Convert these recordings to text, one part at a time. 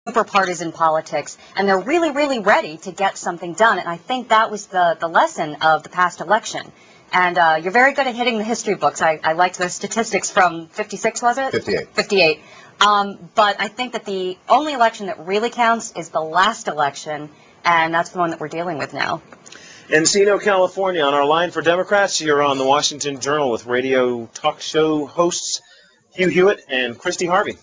super partisan politics, and they're really, really ready to get something done. And I think that was the lesson of the past election. And you're very good at hitting the history books. I liked those statistics from 56, was it? 58. 58. But I think that the only election that really counts is the last election, and that's the one that we're dealing with now. Encino, California, on our line for Democrats. You're on the Washington Journal with radio talk show hosts Hugh Hewitt and Christy Harvey.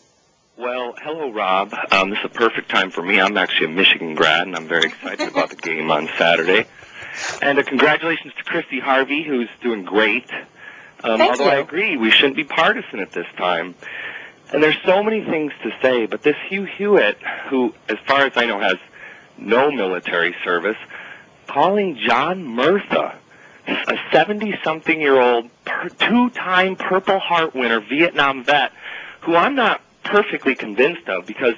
Well, hello, Rob. This is a perfect time for me. I'm actually a Michigan grad, and I'm very excited about the game on Saturday. And congratulations to Christy Harvey, who's doing great. Although I agree, we shouldn't be partisan at this time. And there's so many things to say, but this Hugh Hewitt, who, as far as I know, has no military service, calling John Murtha, a 70-something-year-old, two-time Purple Heart winner, Vietnam vet, who I'm not perfectly convinced of, because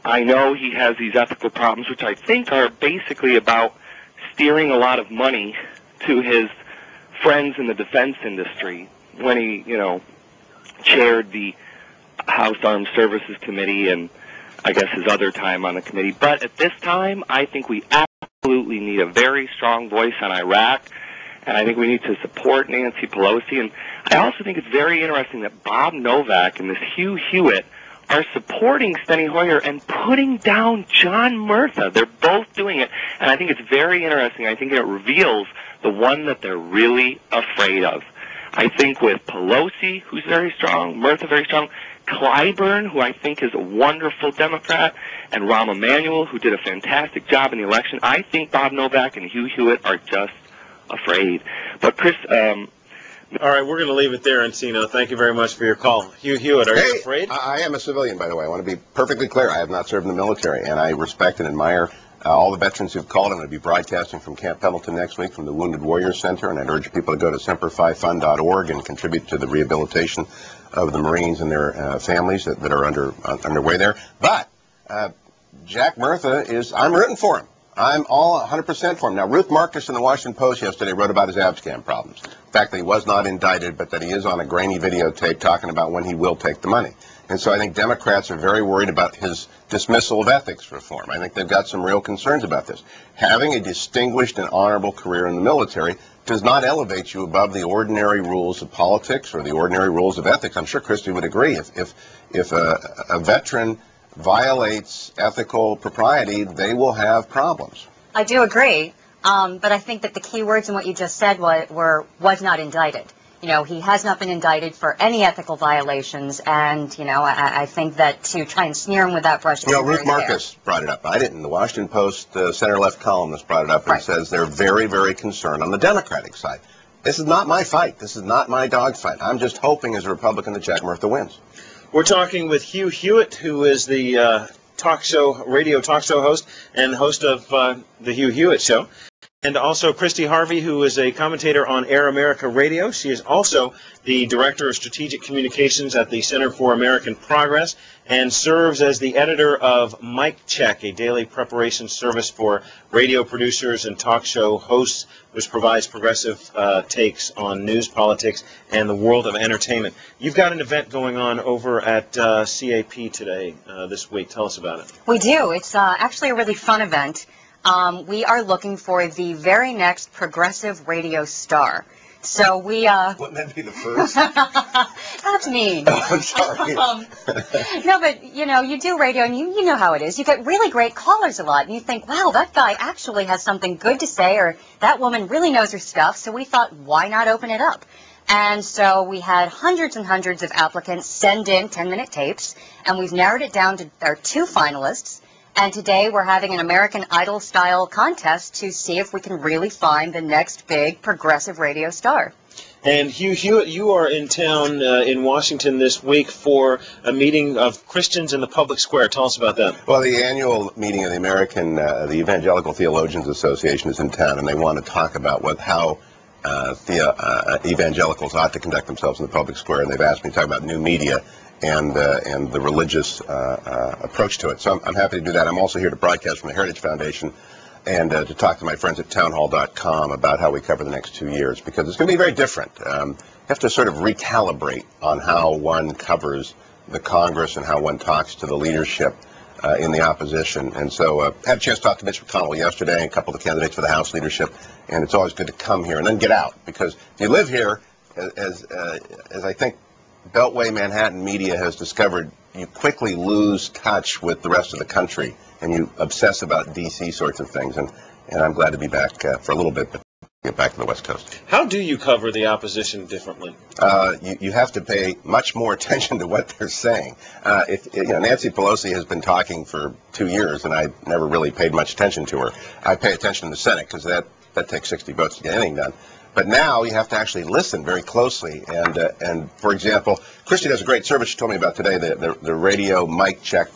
I know he has these ethical problems, which I think are basically about steering a lot of money to his friends in the defense industry when he, chaired the House Armed Services Committee and I guess his other time on the committee. But at this time, I think we absolutely need a very strong voice on Iraq, and I think we need to support Nancy Pelosi. And I also think it's very interesting that Bob Novak and this Hugh Hewitt are supporting Steny Hoyer and putting down John Murtha. They're both doing it, and I think it's very interesting. I think it reveals the one that they're really afraid of. I think with Pelosi, who's very strong, Murtha very strong, Clyburn, who I think is a wonderful Democrat, and Rahm Emanuel, who did a fantastic job in the election, I think Bob Novak and Hugh Hewitt are just afraid. But Chris... All right, we're going to leave it there, Encino. Thank you very much for your call. Hugh Hewitt, are you afraid? I am a civilian, by the way. I want to be perfectly clear. I have not served in the military, and I respect and admire all the veterans who've called. I'm going to be broadcasting from Camp Pendleton next week from the Wounded Warriors Center, and I'd urge people to go to semperfifund.org and contribute to the rehabilitation of the Marines and their families that are underway there. But Jack Murtha I'm rooting for him. I'm all 100% for him. Now, Ruth Marcus in the Washington Post yesterday wrote about his Abscam problems. The fact that he was not indicted, but that he is on a grainy videotape talking about when he will take the money. And so I think Democrats are very worried about his dismissal of ethics reform. I think they've got some real concerns about this. Having a distinguished and honorable career in the military does not elevate you above the ordinary rules of politics or the ordinary rules of ethics. I'm sure Christy would agree. If a veteran violates ethical propriety, they will have problems. I do agree, but I think that the key words in what you just said was not indicted. He has not been indicted for any ethical violations, and, I think that to try and smear him with that brush is Ruth Marcus brought it up. I didn't. The Washington Post center-left columnist brought it up and says they're very, very concerned on the Democratic side. This is not my fight. This is not my dog fight. I'm just hoping as a Republican that Jack Murtha wins. We're talking with Hugh Hewitt, who is the radio talk show host and host of the Hugh Hewitt Show, and also Christy Harvey, who is a commentator on Air America Radio. She is also the Director of Strategic Communications at the Center for American Progress and serves as the editor of Mic Check, a daily preparation service for radio producers and talk show hosts, which provides progressive takes on news, politics, and the world of entertainment. You've got an event going on over at CAP today, this week. Tell us about it. We do. It's actually a really fun event. We are looking for the very next progressive radio star. So we... Wouldn't that be the first? That's mean. Oh, I'm sorry. No, but, you do radio, and you know how it is. You get really great callers a lot, and you think, wow, that guy actually has something good to say, or that woman really knows her stuff, so we thought, why not open it up? And so we had hundreds and hundreds of applicants send in 10-minute tapes, and we've narrowed it down to our 2 finalists. And today we're having an American Idol-style contest to see if we can really find the next big progressive radio star. And Hugh Hewitt, you are in town in Washington this week for a meeting of Christians in the public square. Tell us about that. Well, the annual meeting of the Evangelical Theologians Association is in town, and they want to talk about how evangelicals ought to conduct themselves in the public square. And they've asked me to talk about new media and the religious approach to it. So I'm happy to do that. I'm also here to broadcast from the Heritage Foundation and to talk to my friends at townhall.com about how we cover the next 2 years, because it's going to be very different. You have to sort of recalibrate on how one covers the Congress and how one talks to the leadership in the opposition. And so had a chance to talk to Mitch McConnell yesterday and a couple of the candidates for the House leadership, and it's always good to come here and then get out, because if you live here, as I think Beltway Manhattan media has discovered, you quickly lose touch with the rest of the country, and you obsess about D.C. sorts of things. And I'm glad to be back for a little bit, but get back to the West Coast. How do you cover the opposition differently? You have to pay much more attention to what they're saying. Nancy Pelosi has been talking for 2 years, and I never really paid much attention to her. I pay attention in the Senate because that takes 60 votes to get anything done. But now you have to actually listen very closely. And for example, Christy does a great service she told me about today, the radio mic check.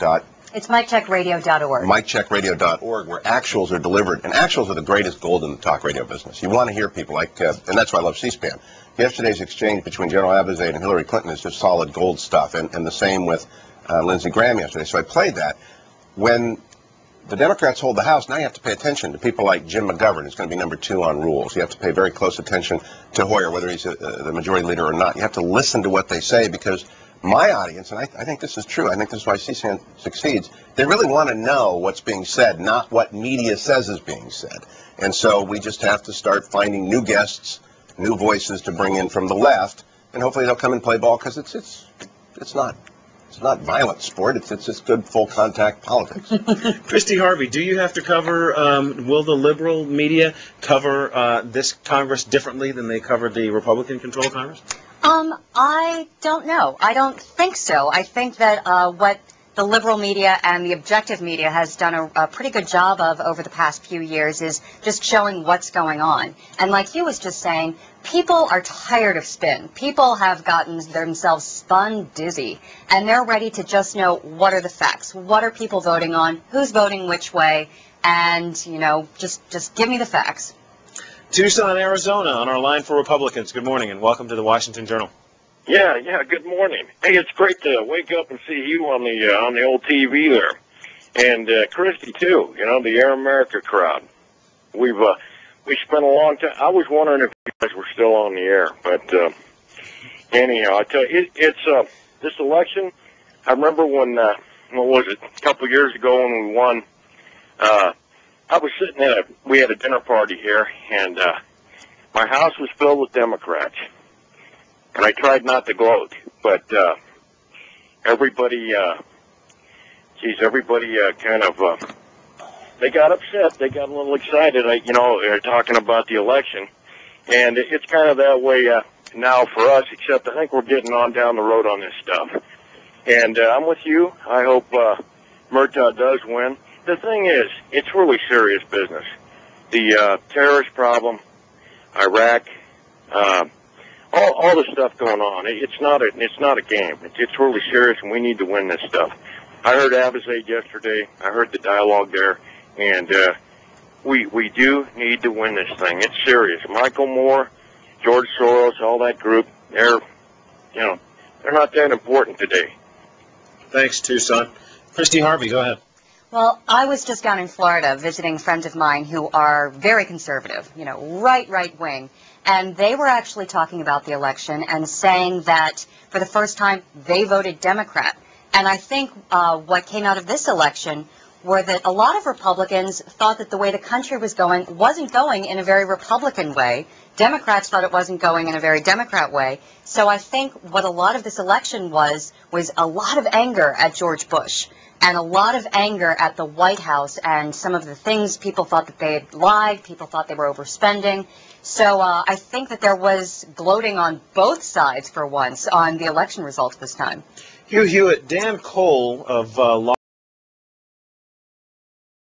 It's miccheckradio.org. Miccheckradio.org, where actuals are delivered. And actuals are the greatest gold in the talk radio business. You want to hear people like, and that's why I love C-SPAN. Yesterday's exchange between General Abizaid and Hillary Clinton is just solid gold stuff. And the same with Lindsey Graham yesterday. So I played that. When the Democrats hold the House, now you have to pay attention to people like Jim McGovern, who's going to be number 2 on rules. You have to pay very close attention to Hoyer, whether he's the majority leader or not. You have to listen to what they say, because my audience, and I think this is true, I think this is why CSPAN succeeds, they really want to know what's being said, not what media says is being said. And so we just have to start finding new guests, new voices to bring in from the left, and hopefully they'll come and play ball, because it's not violent sport. It's just good full contact politics. Christy Harvey, do you have to cover, will the liberal media cover this Congress differently than they covered the Republican-controlled Congress? I don't know. I don't think so. I think that what the liberal media and the objective media has done a pretty good job of over the past few years is just showing what's going on. And like you was just saying, people are tired of spin. People have gotten themselves spun dizzy, and they're ready to just know what are the facts, what are people voting on, who's voting which way, and, just give me the facts. Tucson, Arizona, on our line for Republicans. Good morning, and welcome to the Washington Journal. Yeah, good morning. Hey, it's great to wake up and see you on the old TV there, and Christy too. The Air America crowd. We spent a long time. I was wondering if you guys were still on the air, but anyhow, I tell you, it's this election. I remember when what was it, a couple of years ago when we won. I was sitting we had a dinner party here, and my house was filled with Democrats. And I tried not to gloat, but everybody kind of, they got upset. They got a little excited, they're talking about the election. And it's kind of that way now for us, except I think we're getting on down the road on this stuff. And I'm with you. I hope Murtaugh does win. The thing is, it's really serious business. The terrorist problem, Iraq, all the stuff going on. It's not a game. It's really serious, and we need to win this stuff. I heard Abizaid yesterday. I heard the dialogue there, and we do need to win this thing. It's serious. Michael Moore, George Soros, all that group, they're not that important today. Thanks, Tucson. Christy Harvey, go ahead. Well, I was just down in Florida visiting friends of mine who are very conservative, right wing. And they were actually talking about the election and saying that for the first time they voted Democrat. And I think what came out of this election were that a lot of Republicans thought that the way the country was going wasn't going in a very Republican way. Democrats thought it wasn't going in a very Democrat way. So I think what a lot of this election was a lot of anger at George Bush and a lot of anger at the White House and some of the things people thought that they had lied, people thought they were overspending. So I think that there was gloating on both sides for once on the election results this time. Hugh Hewitt, Dan Cole of